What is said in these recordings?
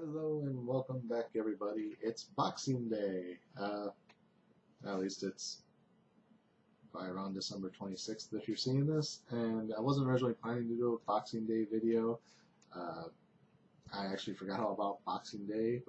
Hello and welcome back, everybody. It's Boxing Day. At least it's by around December 26th if you're seeing this. And I wasn't originally planning to do a Boxing Day video. I actually forgot all about Boxing Day,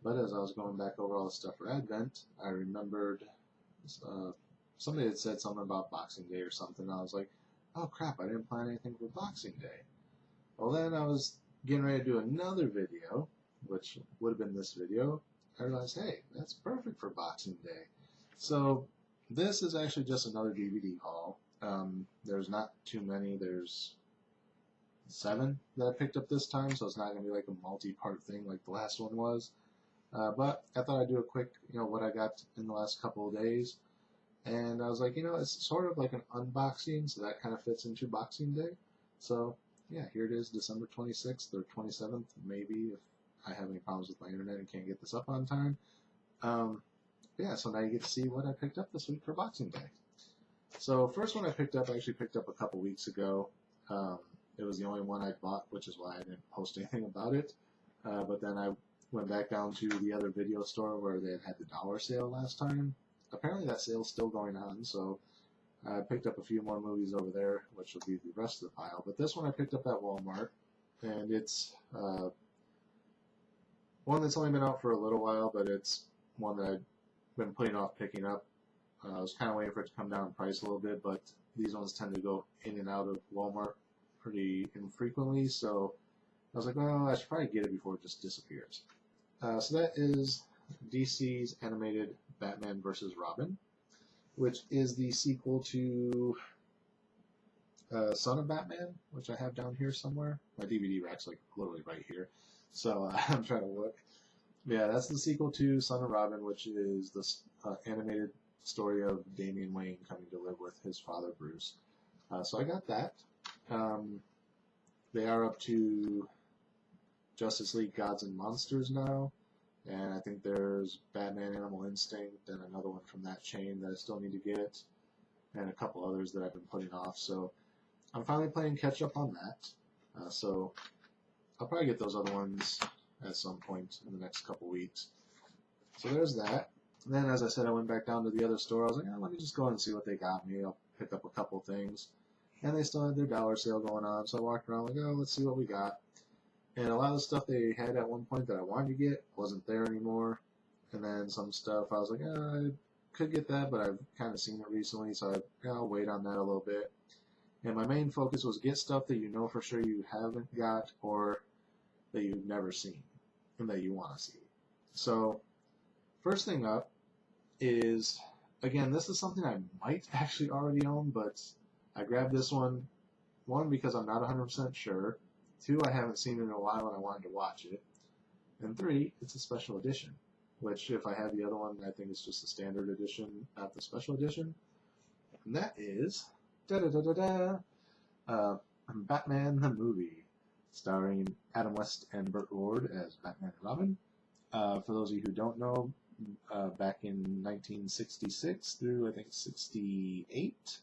but as I was going back over all the stuff for Advent, I remembered somebody had said something about Boxing Day or something. I was like, oh crap, I didn't plan anything for Boxing Day. Well, then I was getting ready to do another video, which would have been this video. I realized, hey, that's perfect for Boxing Day. So this is actually just another DVD haul. There's not too many. There's 7 that I picked up this time, so it's not going to be like a multi-part thing like the last one was. But I thought I'd do a quick, what I got in the last couple of days. And I was like, it's sort of like an unboxing, so that kind of fits into Boxing Day. So yeah, here it is, December 26th or 27th, maybe, if I have any problems with my internet and can't get this up on time. Yeah, so now you get to see what I picked up this week for Boxing Day. So first one I picked up, I actually picked up a couple weeks ago. It was the only one I bought, which is why I didn't post anything about it. But then I went back down to the other video store where they had the dollar sale last time. Apparently that sale's still going on, so I picked up a few more movies over there, which will be the rest of the pile. But this one I picked up at Walmart, and it's one that's only been out for a little while, but it's one that I've been putting off picking up. I was kind of waiting for it to come down in price a little bit, but these ones tend to go in and out of Walmart pretty infrequently, so I was like, well, I should probably get it before it just disappears. So that is DC's animated Batman vs. Robin, which is the sequel to Son of Batman, which I have down here somewhere. My DVD rack's like literally right here, so I'm trying to look. Yeah, that's the sequel to Son of Robin, which is the animated story of Damian Wayne coming to live with his father Bruce. So I got that. They are up to Justice League Gods and Monsters now. And I think there's Batman Animal Instinct and another one from that chain that I still need to get, and a couple others that I've been putting off. So I'm finally playing catch up on that. So I'll probably get those other ones at some point in the next couple weeks. So there's that. And then, as I said, I went back down to the other store. I was like, let me just go and see what they got me. I'll pick up a couple things. And they still had their dollar sale going on, so I walked around like, oh, let's see what we got. And a lot of the stuff they had at one point that I wanted to get wasn't there anymore. And then some stuff I was like, I could get that, but I've kind of seen it recently, so I'll wait on that a little bit. And my main focus was get stuff that you know for sure you haven't got or that you've never seen and that you want to see. So first thing up is, again, this is something I might actually already own, but I grabbed this one because I'm not 100% sure. 2, I haven't seen it in a while and I wanted to watch it. And 3, it's a special edition, which if I have the other one, I think it's just a standard edition, not the special edition. And that is Batman the Movie, starring Adam West and Burt Ward as Batman and Robin. For those of you who don't know, back in 1966 through, I think, 68,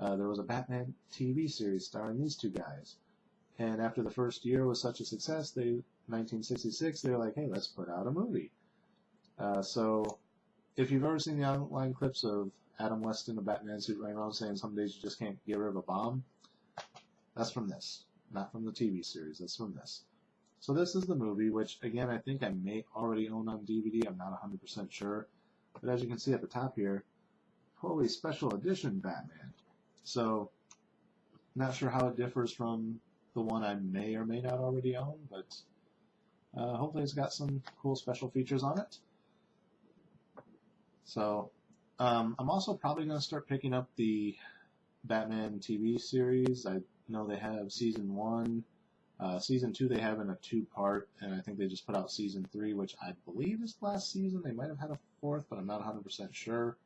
there was a Batman TV series starring these two guys. And after the first year was such a success, 1966, they were like, hey, let's put out a movie. So if you've ever seen the online clips of Adam West in a Batman suit running around saying some days you just can't get rid of a bomb, that's from this. Not from the TV series, that's from this. So this is the movie, which, again, I think I may already own on DVD. I'm not 100% sure. But as you can see at the top here, holy special edition Batman. So, not sure how it differs from the one I may or may not already own, but hopefully it's got some cool special features on it. So I'm also probably going to start picking up the Batman TV series. I know they have Season 1. Season 2 they have in a 2-part, and I think they just put out Season 3, which I believe is last season. They might have had a 4th, but I'm not 100% sure.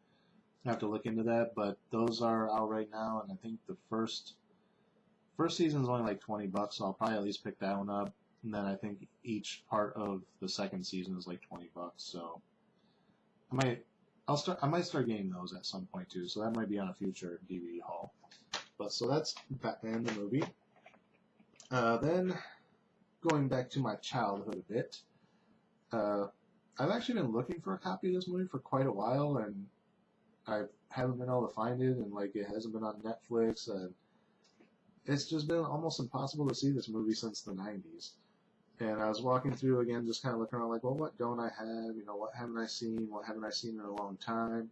I have to look into that, but those are out right now, and I think the first season is only like $20, so I'll probably at least pick that one up. And then I think each part of the second season is like $20, so I might start getting those at some point too. So that might be on a future DVD haul. But so that's Batman the Movie. Then going back to my childhood a bit, I've actually been looking for a copy of this movie for quite a while, and I haven't been able to find it, and like it hasn't been on Netflix, and it's just been almost impossible to see this movie since the 90s. And I was walking through again, just kind of looking around like, well, what don't I have? You know, what haven't I seen? What haven't I seen in a long time?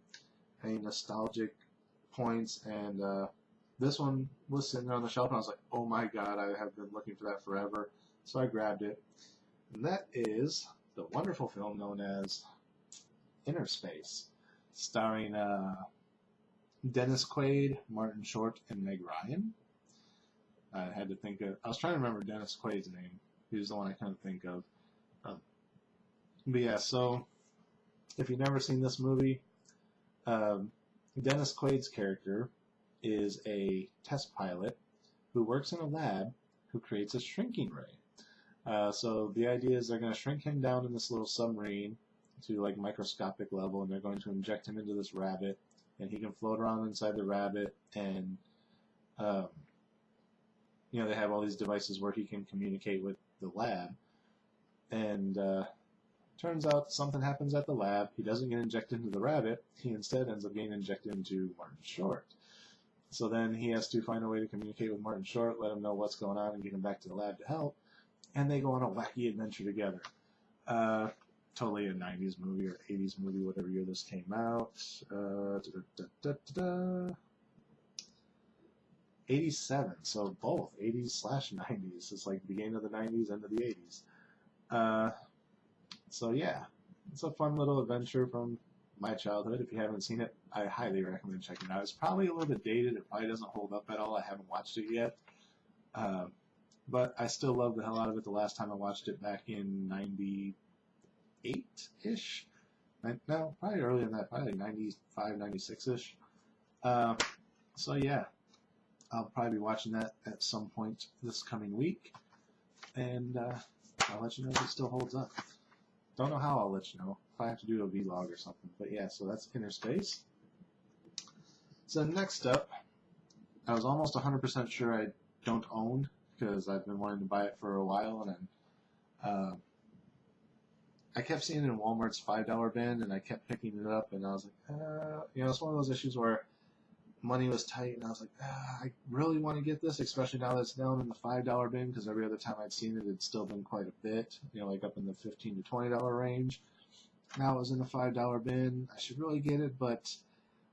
Any nostalgic points? And this one was sitting there on the shelf, and I was like, oh my god, I have been looking for that forever. So I grabbed it. And that is the wonderful film known as Inner Space, starring Dennis Quaid, Martin Short, and Meg Ryan. I had to think of, I was trying to remember Dennis Quaid's name. He was the one I couldn't think of. But yeah, so if you've never seen this movie, Dennis Quaid's character is a test pilot who works in a lab who creates a shrinking ray. So the idea is they're going to shrink him down in this little submarine to like microscopic level, and they're going to inject him into this rabbit, and he can float around inside the rabbit, and you know, they have all these devices where he can communicate with the lab, and turns out something happens at the lab. He doesn't get injected into the rabbit. He instead ends up getting injected into Martin Short. So then he has to find a way to communicate with Martin Short, let him know what's going on, and get him back to the lab to help. And they go on a wacky adventure together. Totally a 90s movie or 80s movie, whatever year this came out. 87, so both 80s/90s. It's like beginning of the 90s, end of the 80s. So yeah, it's a fun little adventure from my childhood. If you haven't seen it, I highly recommend checking it out. It's probably a little bit dated. It probably doesn't hold up at all. I haven't watched it yet. But I still love the hell out of it. The last time I watched it back in 98-ish. No, probably earlier than that. Probably 95, 96-ish. So yeah, I'll probably be watching that at some point this coming week. And I'll let you know if it still holds up. Don't know how I'll let you know. If I have to do a vlog or something. But yeah, so that's Inner Space. So next up, I was almost 100% sure I don't own, because I've been wanting to buy it for a while, and I kept seeing it in Walmart's $5 bin, and I kept picking it up, and I was like, you know, it's one of those issues where money was tight, and I was like, I really want to get this, especially now that it's down in the $5 bin, because every other time I'd seen it, it'd still been quite a bit, you know, like up in the $15 to $20 range. Now it was in the $5 bin. I should really get it, but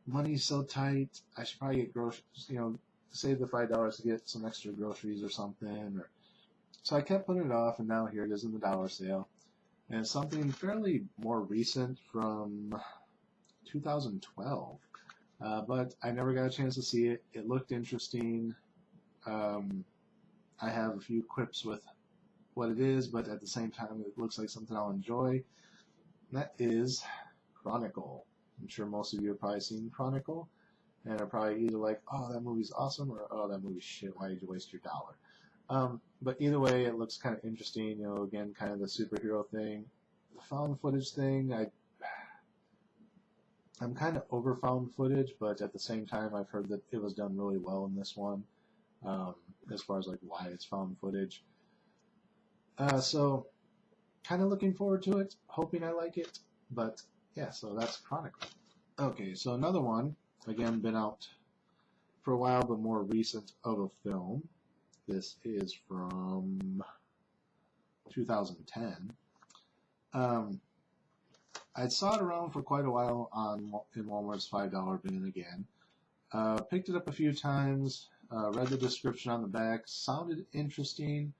money's so tight. I should probably get groceries, you know, save the $5 to get some extra groceries or something. So I kept putting it off, and now here it is in the dollar sale. And it's something fairly more recent from 2012. But I never got a chance to see it. It looked interesting. I have a few quips with what it is, but at the same time, it looks like something I'll enjoy. And that is Chronicle. I'm sure most of you have probably seen Chronicle, and are probably either like, oh, that movie's awesome, or oh, that movie's shit, why did you waste your $1? But either way, it looks kind of interesting, you know, again, kind of the superhero thing. The found footage thing, I'm kind of over found footage, but at the same time, I've heard that it was done really well in this one, as far as like why it's found footage. So, kind of looking forward to it, hoping I like it, but yeah, so that's Chronicle. Okay, so another one, again, been out for a while, but more recent of a film. This is from 2010. I saw it around for quite a while in Walmart's $5 bin again. Picked it up a few times, read the description on the back, sounded interesting,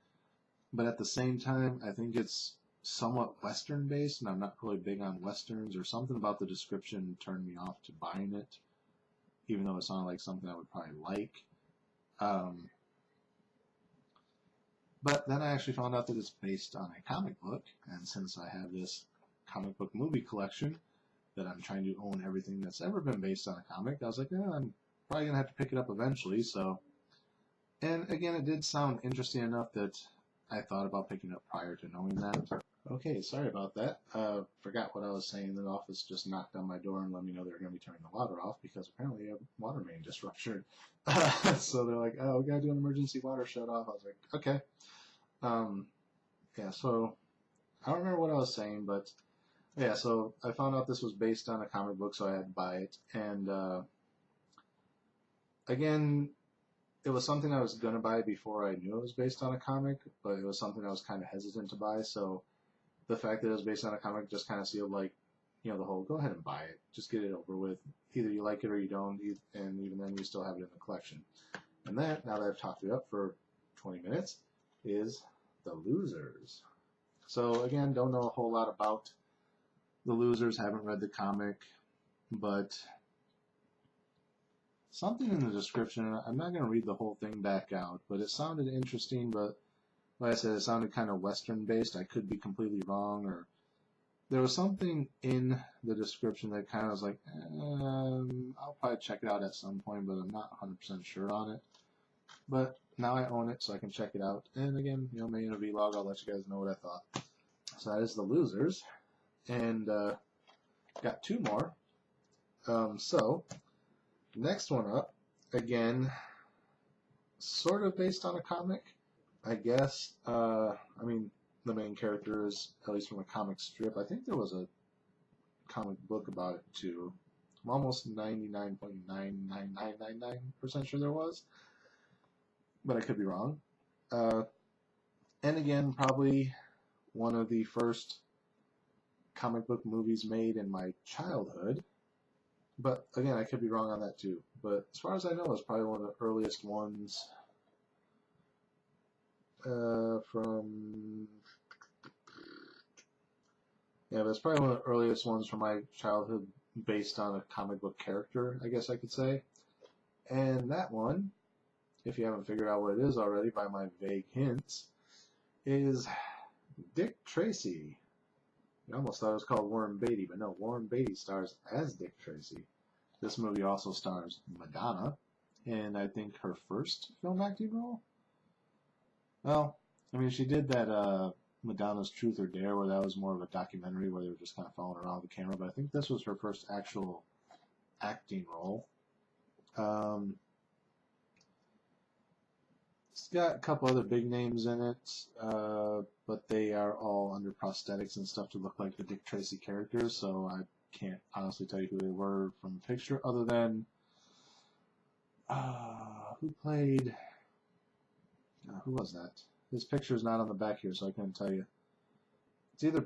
but at the same time, I think it's somewhat Western based, and I'm not really big on Westerns, or something about the description turned me off to buying it, even though it sounded like something I would probably like. But then I actually found out that it's based on a comic book, and since I have this comic book movie collection that I'm trying to own everything that's ever been based on a comic, I was like, I'm probably going to have to pick it up eventually. So, and again, it did sound interesting enough that I thought about picking it up prior to knowing that. Okay, sorry about that. Forgot what I was saying. The office just knocked on my door and let me know they're going to be turning the water off because apparently a water main just ruptured. So they're like, oh, we got to do an emergency water shut off. I was like, okay. yeah, so I don't remember what I was saying, but yeah, so I found out this was based on a comic book, so I had to buy it. And again, it was something I was going to buy before I knew it was based on a comic, but it was something I was kind of hesitant to buy. So the fact that it was based on a comic just kind of sealed, like, you know, the whole go ahead and buy it. Just get it over with. Either you like it or you don't, and even then you still have it in the collection. And that, now that I've talked it up for 20 minutes, is The Losers. So again, don't know a whole lot about The Losers, haven't read the comic, but something in the description, I'm not going to read the whole thing back out, but it sounded interesting, but like I said, it sounded kind of Western based. I could be completely wrong, or there was something in the description that kind of was like, I'll probably check it out at some point, but I'm not 100% sure on it. But now I own it, so I can check it out. And again, you know, maybe in a vlog, I'll let you guys know what I thought. So that is The Losers, and got two more. So next one up, again, sort of based on a comic, I guess. I mean, the main character is, at least from a comic strip. I think there was a comic book about it too. I'm almost 99.99999% sure there was, but I could be wrong. And again, probably one of the first comic book movies made in my childhood. But again, I could be wrong on that too. But as far as I know, it's probably one of the earliest ones from... Yeah, but it's probably one of the earliest ones from my childhood based on a comic book character, I guess I could say. And that one, if you haven't figured out what it is already by my vague hints, is Dick Tracy. I almost thought it was called Warren Beatty, but no, Warren Beatty stars as Dick Tracy. This movie also stars Madonna, and I think her first film acting role? Well, I mean, she did that Madonna's Truth or Dare, where that was more of a documentary where they were just kind of following around the camera, but I think this was her first actual acting role. It's got a couple other big names in it, but they are all under prosthetics and stuff to look like the Dick Tracy characters, so I can't honestly tell you who they were from the picture, other than who played... who was that? His picture's not on the back here, so I couldn't tell you. It's either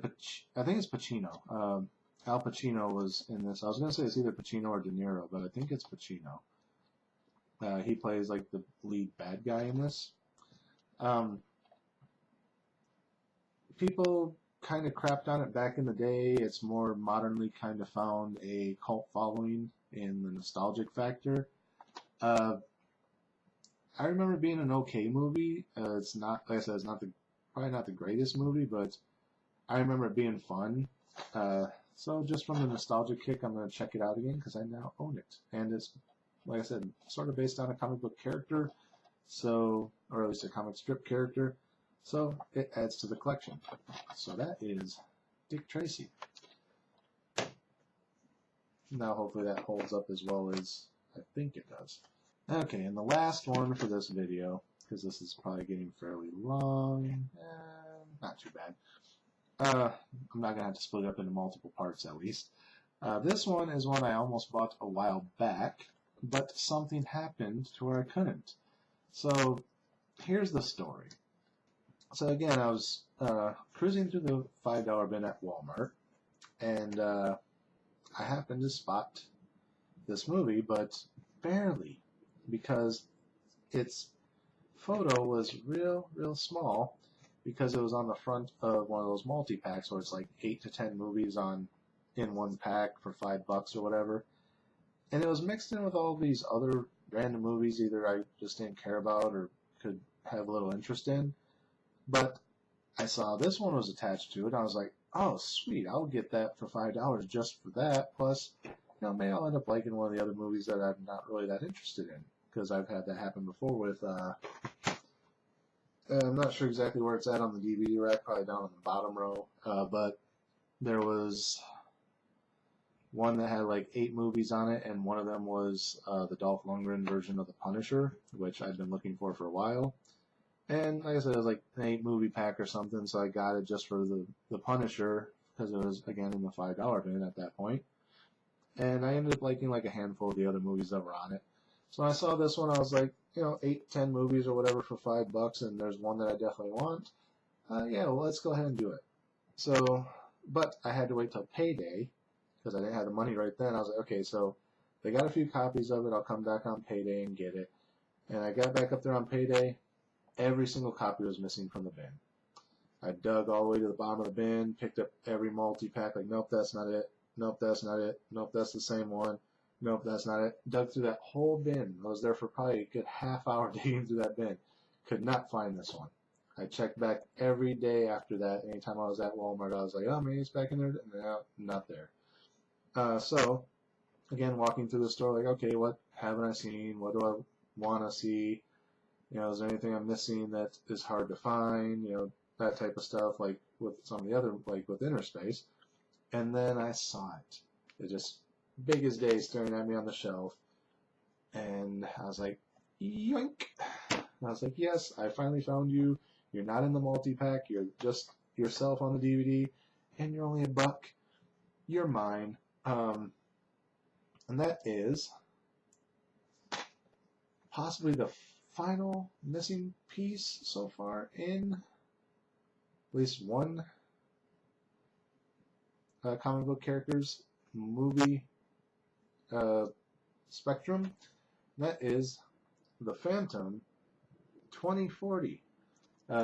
I think it's Pacino. Al Pacino was in this. I was going to say it's either Pacino or De Niro, but I think it's Pacino. He plays like the lead bad guy in this. People kind of crapped on it back in the day. It's more modernly kind of found a cult following in the nostalgic factor. I remember being an okay movie. It's not, like I said, it's not probably not the greatest movie, but I remember it being fun. So just from the nostalgia kick, I'm going to check it out again because I now own it. And it's, like I said, sort of based on a comic book character, so, or at least a comic strip character, so it adds to the collection. So that is Dick Tracy. Now hopefully that holds up as well as I think it does. Okay, and the last one for this video, because this is probably getting fairly long, not too bad. I'm not going to have to split it up into multiple parts at least. This one is one I almost bought a while back, but something happened to where I couldn't. So here's the story. So again, I was cruising through the $5 bin at Walmart, and I happened to spot this movie, but barely, because its photo was real small, because it was on the front of one of those multi-packs where it's like 8 to 10 movies in one pack for $5 or whatever. And it was mixed in with all these other random movies either I just didn't care about or could have a little interest in. But I saw this one was attached to it, and I was like, oh, sweet, I'll get that for $5 just for that. Plus, you know, maybe I'll end up liking one of the other movies that I'm not really that interested in, because I've had that happen before with, I'm not sure exactly where it's at on the DVD rack, probably down on the bottom row, but there was one that had like 8 movies on it, and one of them was the Dolph Lundgren version of The Punisher, which I've been looking for a while. And like I said, it was like an 8-movie pack or something, so I got it just for the Punisher, because it was, again, in the $5 bin at that point. And I ended up liking like a handful of the other movies that were on it. So when I saw this one, I was like, 8, 10 movies or whatever for $5, and there's one that I definitely want. Yeah, well, let's go ahead and do it. So, but I had to wait till payday, because I didn't have the money right then. I was like, okay, so they got a few copies of it. I'll come back on payday and get it. And I got back up there on payday. Every single copy was missing from the bin. I dug all the way to the bottom of the bin, picked up every multi-pack, like, nope, that's not it. Nope, that's not it. Nope, that's the same one. Nope, that's not it. Dug through that whole bin. I was there for probably a good half hour digging through that bin. Could not find this one. I checked back every day after that. Anytime I was at Walmart, I was like, oh, maybe it's back in there. No, not there. So, again, walking through the store, like, okay, what haven't I seen? What do I want to see? Is there anything I'm missing that is hard to find? That type of stuff, like with some of the other, like with Inner Space. And then I saw it. It just, big as day, staring at me on the shelf. And I was like, yoink. And I was like, yes, I finally found you. You're not in the multi-pack. You're just yourself on the DVD. And you're only $1. You're mine. And that is possibly the final missing piece so far in at least one comic book character's movie spectrum. That is the Phantom 2040.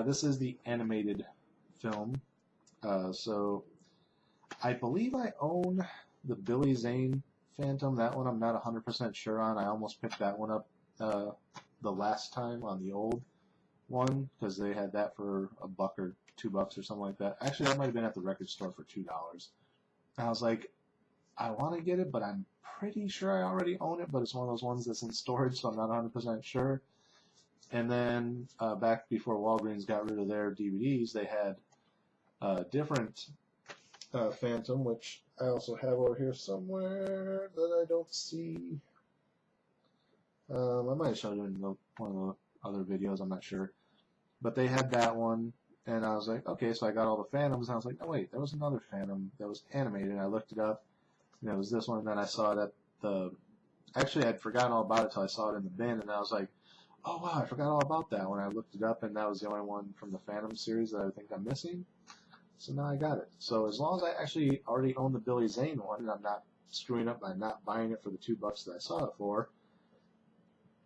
This is the animated film. So I believe I own the Billy Zane Phantom. That one I'm not 100% sure on. I almost picked that one up the last time on the old one, because they had that for $1 or $2 or something like that. Actually, that might have been at the record store for $2. And I was like, I want to get it, but I'm pretty sure I already own it, but it's one of those ones that's in storage, so I'm not 100% sure. And then back before Walgreens got rid of their DVDs, they had a different Phantom, which I also have over here somewhere that I don't see. I might have showed you in one of the other videos, I'm not sure. But they had that one, and I was like, okay, so I got all the Phantoms, and I was like, oh wait, there was another Phantom that was animated, and I looked it up, and it was this one, and then I saw it at actually I'd forgotten all about it until I saw it in the bin, and I was like, oh wow, I forgot all about that when I looked it up, and that was the only one from the Phantom series that I think I'm missing. So now I got it. So as long as I actually already own the Billy Zane one, and I'm not screwing up by not buying it for the $2 that I saw it for,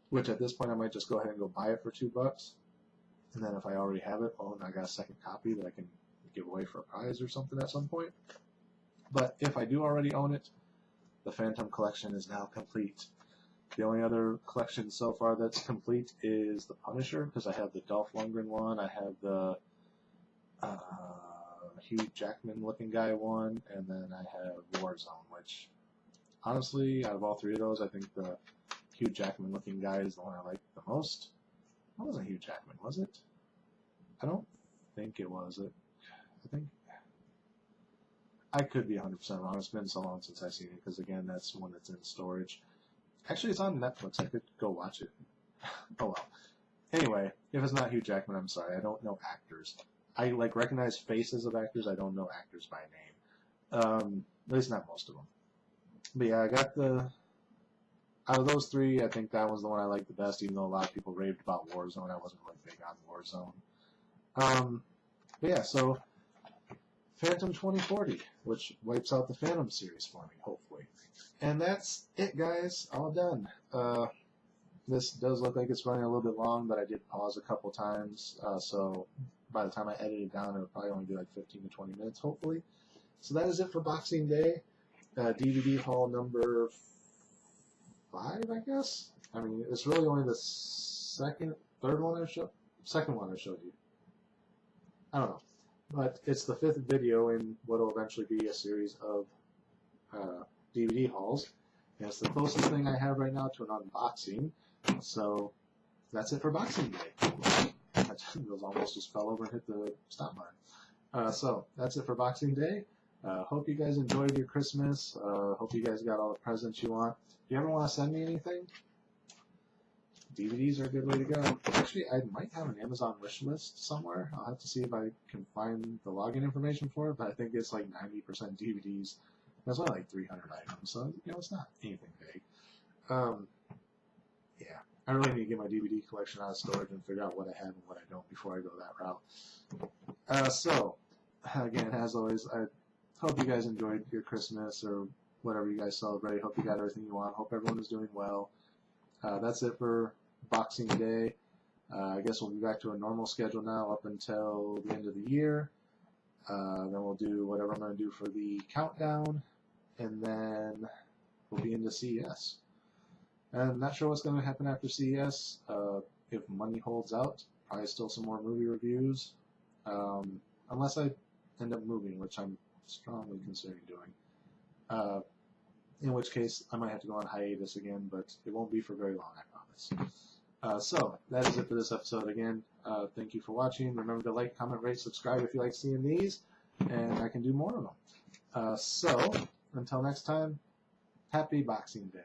which at this point I might just go ahead and go buy it for $2. And then if I already have it, oh, and I got a second copy that I can give away for a prize or something at some point. But if I do already own it, the Phantom collection is now complete. The only other collection so far that's complete is the Punisher, because I have the Dolph Lundgren one, I have the Hugh Jackman looking guy one, and then I have Warzone, which honestly, out of all three of those, I think the Hugh Jackman looking guy is the one I like the most. It wasn't Hugh Jackman, was it? I don't think it was. I think I could be 100% wrong. It's been so long since I've seen it, because again, that's one that's in storage. Actually, it's on Netflix. I could go watch it. Oh well. Anyway, if it's not Hugh Jackman, I'm sorry. I don't know actors. I recognize faces of actors. I don't know actors by name. At least not most of them. But yeah, I got out of those three, I think that was the one I liked the best, even though a lot of people raved about Warzone. I wasn't really big on Warzone. But yeah, so Phantom 2040, which wipes out the Phantom series for me, hopefully. And that's it, guys. All done. This does look like it's running a little bit long, but I did pause a couple times, so by the time I edit it down, it'll probably only be like 15 to 20 minutes, hopefully. So that is it for Boxing Day. DVD haul number 5, I guess. I mean, it's really only the second one I showed you. I don't know, but it's the 5th video in what will eventually be a series of DVD hauls, and it's the closest thing I have right now to an unboxing. So that's it for Boxing Day. Those almost just fell over and hit the stop button. So that's it for Boxing Day. Hope you guys enjoyed your Christmas. Hope you guys got all the presents you want. If you ever want to send me anything, DVDs are a good way to go. Actually, I might have an Amazon wish list somewhere. I'll have to see if I can find the login information for it, but I think it's like 90% DVDs. That's only like 300 items, so it's not anything big. Yeah, I really need to get my DVD collection out of storage and figure out what I have and what I don't before I go that route. So, again, as always, I hope you guys enjoyed your Christmas or whatever you guys celebrate. Hope you got everything you want. Hope everyone is doing well. That's it for Boxing Day. I guess we'll be back to a normal schedule now up until the end of the year. Then we'll do whatever I'm going to do for the countdown, and then we'll be into CES. And I'm not sure what's going to happen after CES. If money holds out, probably still some more movie reviews, unless I end up moving, which I'm strongly considering doing. In which case, I might have to go on hiatus again, but it won't be for very long, I promise. So, that is it for this episode again. Thank you for watching. Remember to like, comment, rate, subscribe if you like seeing these, and I can do more of them. So, until next time, happy Boxing Day.